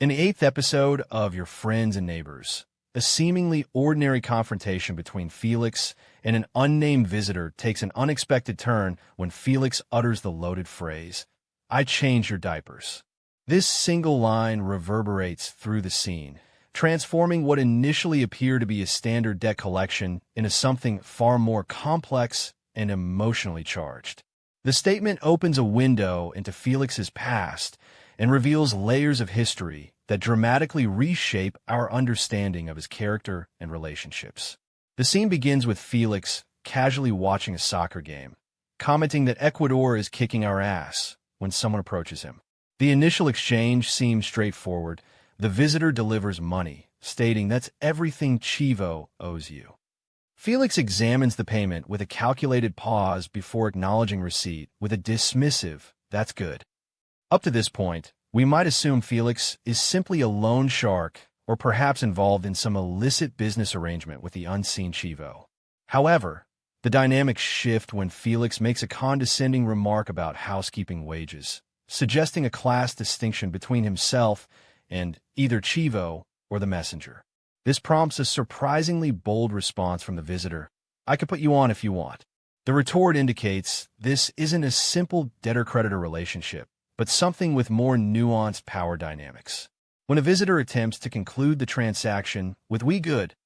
In the 8th episode of Your Friends and Neighbors, a seemingly ordinary confrontation between Felix and an unnamed visitor takes an unexpected turn when Felix utters the loaded phrase, "I changed your diapers." This single line reverberates through the scene, transforming what initially appeared to be a standard debt collection into something far more complex and emotionally charged. The statement opens a window into Felix's past and reveals layers of history that dramatically reshape our understanding of his character and relationships. The scene begins with Felix casually watching a soccer game, commenting that Ecuador is kicking our ass when someone approaches him. The initial exchange seems straightforward. The visitor delivers money, stating that's everything Chivo owes you. Felix examines the payment with a calculated pause before acknowledging receipt with a dismissive, "That's good." Up to this point, we might assume Felix is simply a loan shark or perhaps involved in some illicit business arrangement with the unseen Chivo. However, the dynamics shift when Felix makes a condescending remark about housekeeping wages, suggesting a class distinction between himself and either Chivo or the messenger. This prompts a surprisingly bold response from the visitor. "I could put you on if you want." The retort indicates this isn't a simple debtor-creditor relationship, but something with more nuanced power dynamics. When a visitor attempts to conclude the transaction with "we good,"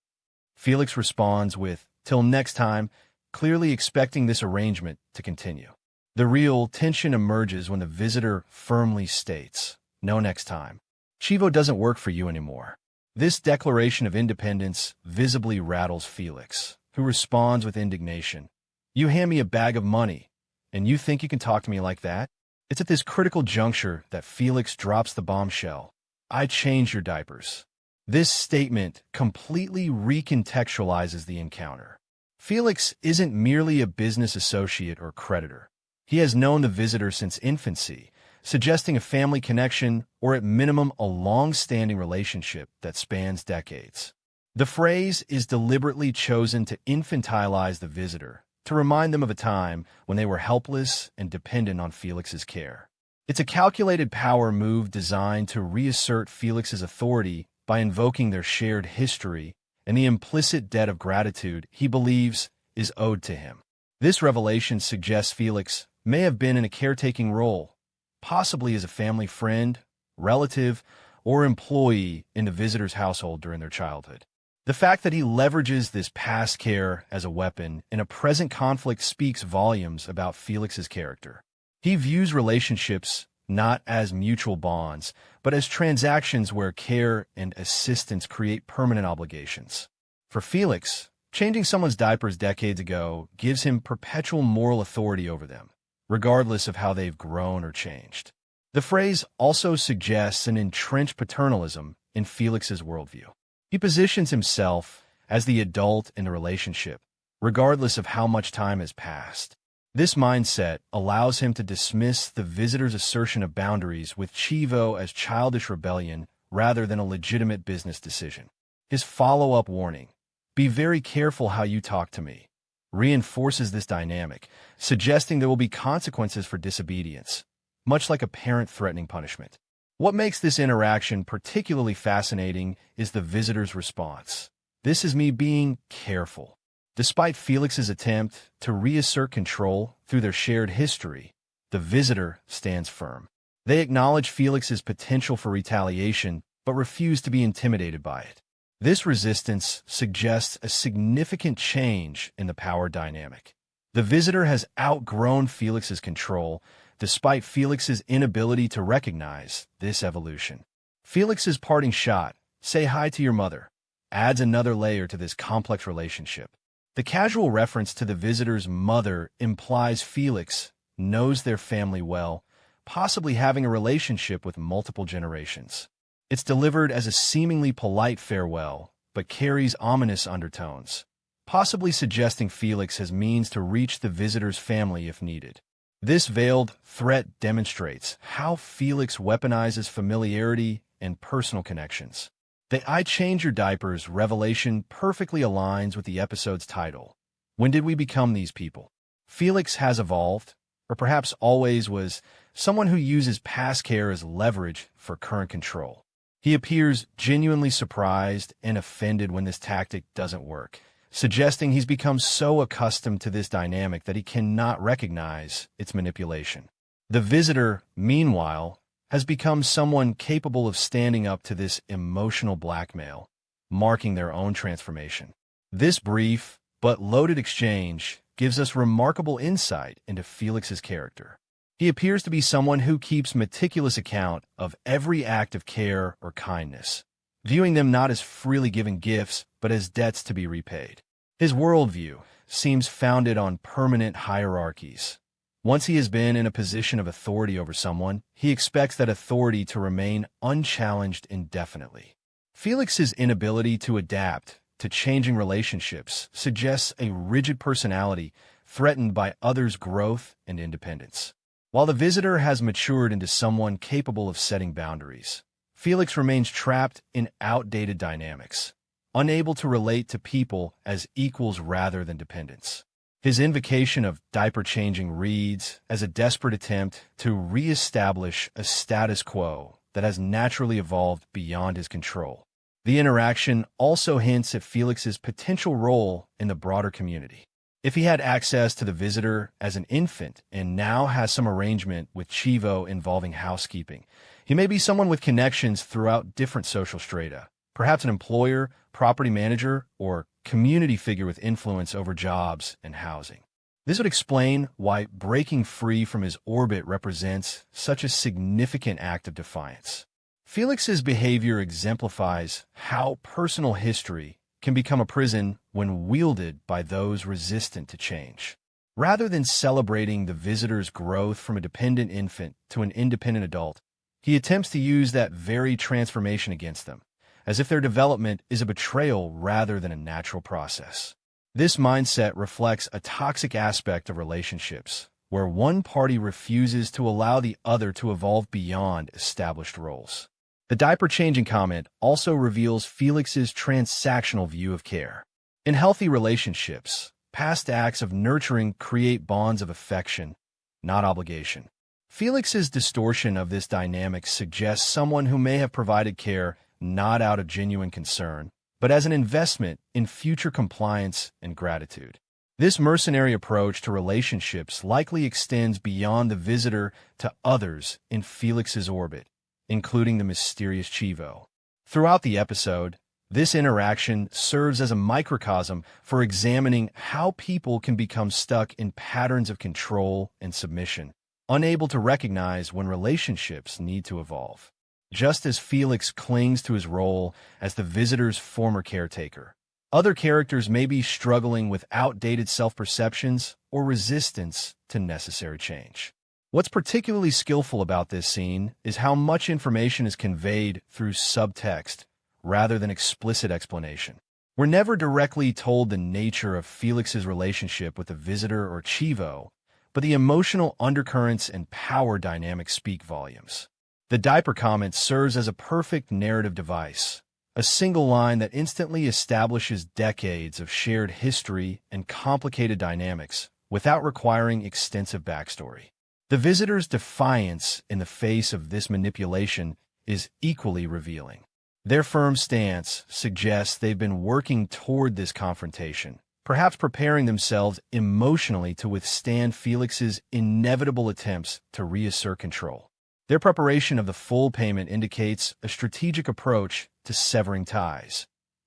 Felix responds with "till next time," clearly expecting this arrangement to continue. The real tension emerges when the visitor firmly states, "No next time. Chivo doesn't work for you anymore." This declaration of independence visibly rattles Felix, who responds with indignation. "You hand me a bag of money, and you think you can talk to me like that?" It's at this critical juncture that Felix drops the bombshell. "I changed your diapers." This statement completely recontextualizes the encounter. Felix isn't merely a business associate or creditor. He has known the visitor since infancy, suggesting a family connection or at minimum a long-standing relationship that spans decades. The phrase is deliberately chosen to infantilize the visitor, to remind them of a time when they were helpless and dependent on Felix's care. It's a calculated power move designed to reassert Felix's authority by invoking their shared history and the implicit debt of gratitude he believes is owed to him. This revelation suggests Felix may have been in a caretaking role, possibly as a family friend, relative, or employee in the visitor's household during their childhood. The fact that he leverages this past care as a weapon in a present conflict speaks volumes about Felix's character. He views relationships not as mutual bonds, but as transactions where care and assistance create permanent obligations. For Felix, changing someone's diapers decades ago gives him perpetual moral authority over them, regardless of how they've grown or changed. The phrase also suggests an entrenched paternalism in Felix's worldview. He positions himself as the adult in the relationship, regardless of how much time has passed. This mindset allows him to dismiss the visitor's assertion of boundaries with Chivo as childish rebellion rather than a legitimate business decision. His follow-up warning, "Be very careful how you talk to me," reinforces this dynamic, suggesting there will be consequences for disobedience, much like a parent threatening punishment. What makes this interaction particularly fascinating is the visitor's response. "This is me being careful." Despite Felix's attempt to reassert control through their shared history, the visitor stands firm. They acknowledge Felix's potential for retaliation, but refuse to be intimidated by it. This resistance suggests a significant change in the power dynamic. The visitor has outgrown Felix's control, despite Felix's inability to recognize this evolution. Felix's parting shot, "Say hi to your mother," adds another layer to this complex relationship. The casual reference to the visitor's mother implies Felix knows their family well, possibly having a relationship with multiple generations. It's delivered as a seemingly polite farewell, but carries ominous undertones, possibly suggesting Felix has means to reach the visitor's family if needed. This veiled threat demonstrates how Felix weaponizes familiarity and personal connections. The "I change your diapers" revelation perfectly aligns with the episode's title. When did we become these people? Felix has evolved, or perhaps always was, someone who uses past care as leverage for current control. He appears genuinely surprised and offended when this tactic doesn't work, suggesting he's become so accustomed to this dynamic that he cannot recognize its manipulation. The visitor, meanwhile, has become someone capable of standing up to this emotional blackmail, marking their own transformation. This brief but loaded exchange gives us remarkable insight into Felix's character. He appears to be someone who keeps meticulous account of every act of care or kindness, viewing them not as freely given gifts, but as debts to be repaid. His worldview seems founded on permanent hierarchies. Once he has been in a position of authority over someone, he expects that authority to remain unchallenged indefinitely. Felix's inability to adapt to changing relationships suggests a rigid personality threatened by others' growth and independence. While the visitor has matured into someone capable of setting boundaries, Felix remains trapped in outdated dynamics, unable to relate to people as equals rather than dependents. His invocation of diaper-changing reads as a desperate attempt to re-establish a status quo that has naturally evolved beyond his control. The interaction also hints at Felix's potential role in the broader community. If he had access to the visitor as an infant and now has some arrangement with Chivo involving housekeeping, he may be someone with connections throughout different social strata, perhaps an employer, property manager, or community figure with influence over jobs and housing. This would explain why breaking free from his orbit represents such a significant act of defiance. Felix's behavior exemplifies how personal history can become a prison when wielded by those resistant to change. Rather than celebrating the visitor's growth from a dependent infant to an independent adult, he attempts to use that very transformation against them, as if their development is a betrayal rather than a natural process. This mindset reflects a toxic aspect of relationships, where one party refuses to allow the other to evolve beyond established roles. The diaper-changing comment also reveals Felix's transactional view of care. In healthy relationships, past acts of nurturing create bonds of affection, not obligation. Felix's distortion of this dynamic suggests someone who may have provided care not out of genuine concern, but as an investment in future compliance and gratitude. This mercenary approach to relationships likely extends beyond the visitor to others in Felix's orbit, including the mysterious Chivo. Throughout the episode, this interaction serves as a microcosm for examining how people can become stuck in patterns of control and submission, unable to recognize when relationships need to evolve. Just as Felix clings to his role as the visitor's former caretaker, other characters may be struggling with outdated self-perceptions or resistance to necessary change. What's particularly skillful about this scene is how much information is conveyed through subtext rather than explicit explanation. We're never directly told the nature of Felix's relationship with the visitor or Chivo, but the emotional undercurrents and power dynamics speak volumes. The diaper comment serves as a perfect narrative device, a single line that instantly establishes decades of shared history and complicated dynamics without requiring extensive backstory. The visitor's defiance in the face of this manipulation is equally revealing. Their firm stance suggests they've been working toward this confrontation, perhaps preparing themselves emotionally to withstand Felix's inevitable attempts to reassert control. Their preparation of the full payment indicates a strategic approach to severing ties,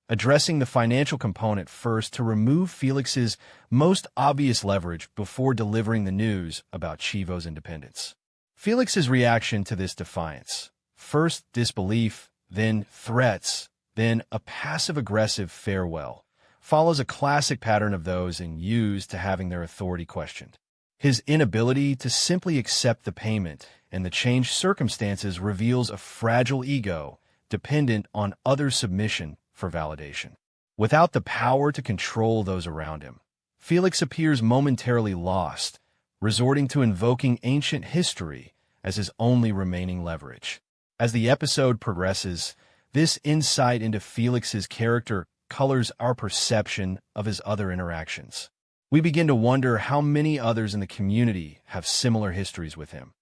addressing the financial component first to remove Felix's most obvious leverage before delivering the news about Chivo's independence. Felix's reaction to this defiance, first disbelief, then threats, then a passive-aggressive farewell, follows a classic pattern of those used to having their authority questioned. His inability to simply accept the payment and the changed circumstances reveals a fragile ego dependent on other submission for validation. Without the power to control those around him, Felix appears momentarily lost, resorting to invoking ancient history as his only remaining leverage. As the episode progresses, this insight into Felix's character colors our perception of his other interactions. We begin to wonder how many others in the community have similar histories with him,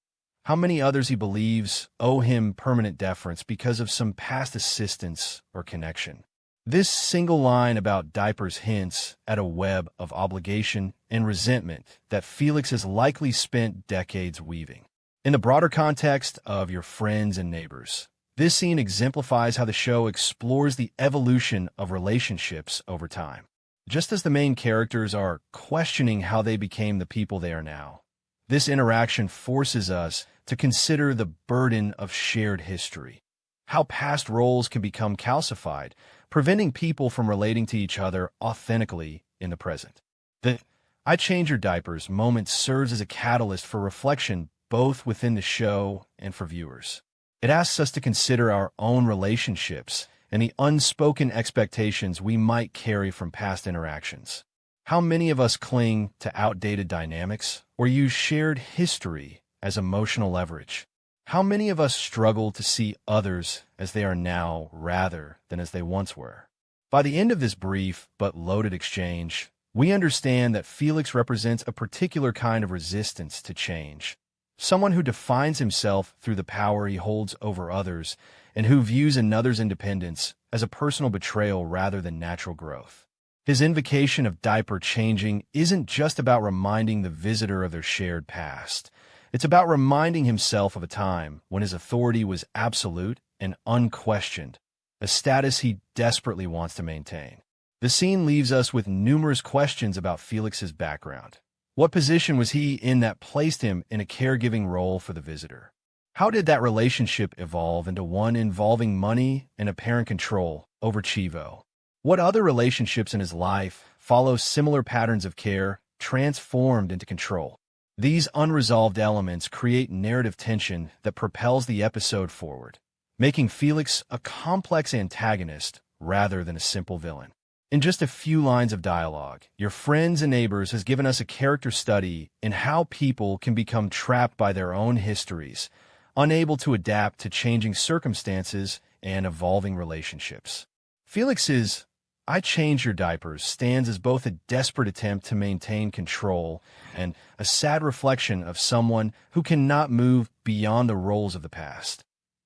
how many others he believes owe him permanent deference because of some past assistance or connection. This single line about Diapers hints at a web of obligation and resentment that Felix has likely spent decades weaving. In the broader context of your friends and neighbors, this scene exemplifies how the show explores the evolution of relationships over time. Just as the main characters are questioning how they became the people they are now, this interaction forces us to consider the burden of shared history, how past roles can become calcified, preventing people from relating to each other authentically in the present. The "I change your diapers" moment serves as a catalyst for reflection both within the show and for viewers. It asks us to consider our own relationships and the unspoken expectations we might carry from past interactions. How many of us cling to outdated dynamics or use shared history as emotional leverage? How many of us struggle to see others as they are now rather than as they once were? By the end of this brief but loaded exchange, we understand that Felix represents a particular kind of resistance to change, someone who defines himself through the power he holds over others and who views another's independence as a personal betrayal rather than natural growth. His invocation of diaper changing isn't just about reminding the visitor of their shared past. It's about reminding himself of a time when his authority was absolute and unquestioned, a status he desperately wants to maintain. The scene leaves us with numerous questions about Felix's background. What position was he in that placed him in a caregiving role for the visitor? How did that relationship evolve into one involving money and apparent control over Chivo? What other relationships in his life follow similar patterns of care transformed into control? These unresolved elements create narrative tension that propels the episode forward, making Felix a complex antagonist rather than a simple villain. In just a few lines of dialogue, Your Friends and Neighbors has given us a character study in how people can become trapped by their own histories, unable to adapt to changing circumstances and evolving relationships. Felix's "I change your diapers" stands as both a desperate attempt to maintain control and a sad reflection of someone who cannot move beyond the roles of the past,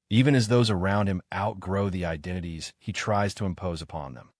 even as those around him outgrow the identities he tries to impose upon them.